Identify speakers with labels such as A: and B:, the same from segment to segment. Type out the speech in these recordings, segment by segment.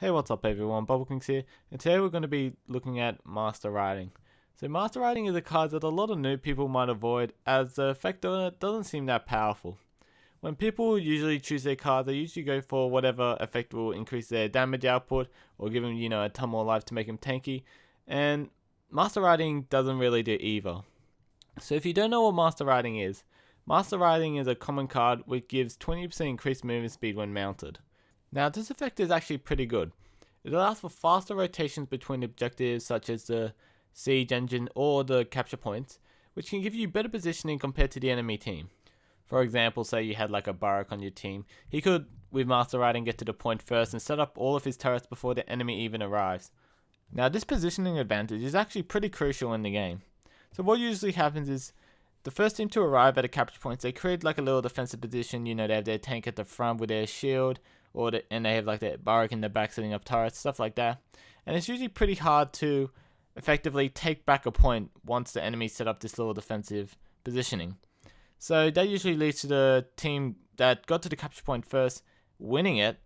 A: Hey, what's up everyone, Bubblekings here, and today we're going to be looking at Master Riding. So Master Riding is a card that a lot of new people might avoid, as the effect on it doesn't seem that powerful. When people usually choose their card, they usually go for whatever effect will increase their damage output, or give them, a ton more life to make them tanky, and Master Riding doesn't really do either. So if you don't know what Master Riding is a common card which gives 20% increased movement speed when mounted. Now this effect is actually pretty good. It allows for faster rotations between objectives such as the siege engine or the capture points, which can give you better positioning compared to the enemy team. For example, say you had like a Barak on your team, he could, with Master Riding, get to the point first and set up all of his turrets before the enemy even arrives. Now this positioning advantage is actually pretty crucial in the game. So what usually happens is, the first team to arrive at a capture point, they create like a little defensive position. They have their tank at the front with their shield, and they have like their Barak in the back setting up turrets, stuff like that. And it's usually pretty hard to effectively take back a point once the enemy set up this little defensive positioning. So that usually leads to the team that got to the capture point first winning it,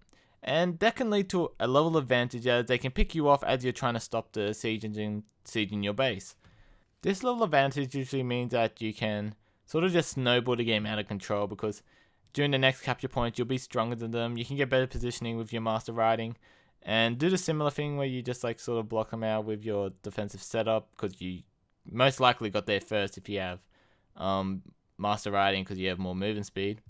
A: and that can lead to a level advantage as they can pick you off as you're trying to stop the siege engine sieging your base. This level advantage usually means that you can sort of just snowball the game out of control, because during the next capture point you'll be stronger than them, you can get better positioning with your Master Riding, and do the similar thing where you just like sort of block them out with your defensive setup, because you most likely got there first if you have Master Riding, because you have more movement speed.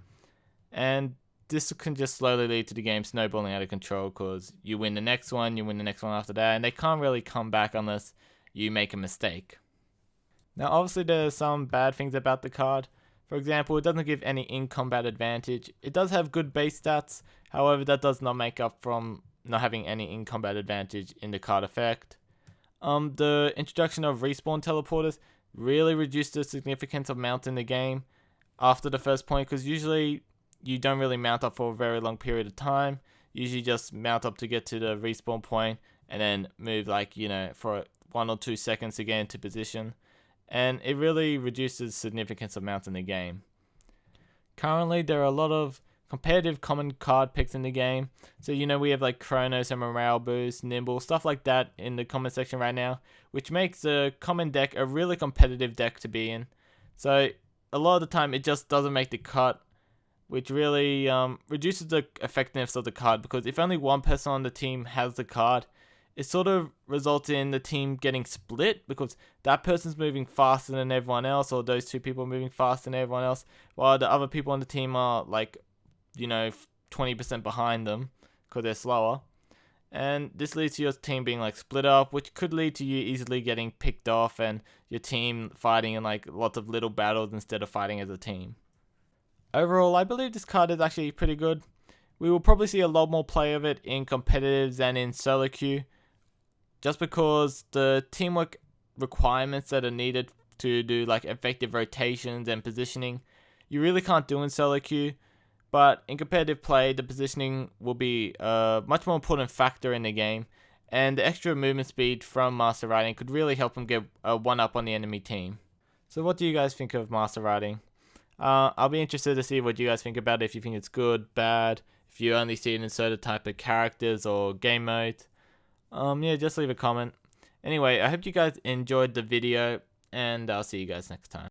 A: And this can just slowly lead to the game snowballing out of control, because you win the next one, you win the next one after that, and they can't really come back unless you make a mistake. Now obviously there's some bad things about the card. For example, it doesn't give any in-combat advantage. It does have good base stats, however that does not make up from not having any in-combat advantage in the card effect. The introduction of respawn teleporters really reduced the significance of mounting the game after the first point, because usually you don't really mount up for a very long period of time. Usually just mount up to get to the respawn point and then move for 1 or 2 seconds to get into position. And it really reduces significance of mounting the game. Currently, there are a lot of competitive common card picks in the game. So, we have like Chronos and Morale Boost, Nimble, stuff like that in the comment section right now, which makes the common deck a really competitive deck to be in. So, a lot of the time, it just doesn't make the cut, which really reduces the effectiveness of the card, because if only one person on the team has the card, it sort of results in the team getting split, because that person's moving faster than everyone else, or those two people are moving faster than everyone else, while the other people on the team are 20% behind them because they're slower. And this leads to your team being split up, which could lead to you easily getting picked off and your team fighting in lots of little battles instead of fighting as a team. Overall, I believe this card is actually pretty good. We will probably see a lot more play of it in competitives than in solo queue, just because the teamwork requirements that are needed to do effective rotations and positioning, you really can't do in solo queue. But in competitive play, the positioning will be a much more important factor in the game, and the extra movement speed from Master Riding could really help him get a 1-up on the enemy team. So what do you guys think of Master Riding? I'll be interested to see what you guys think about it, if you think it's good, bad, if you only see it in certain type of characters or game modes. Yeah, just leave a comment. Anyway, I hope you guys enjoyed the video, and I'll see you guys next time.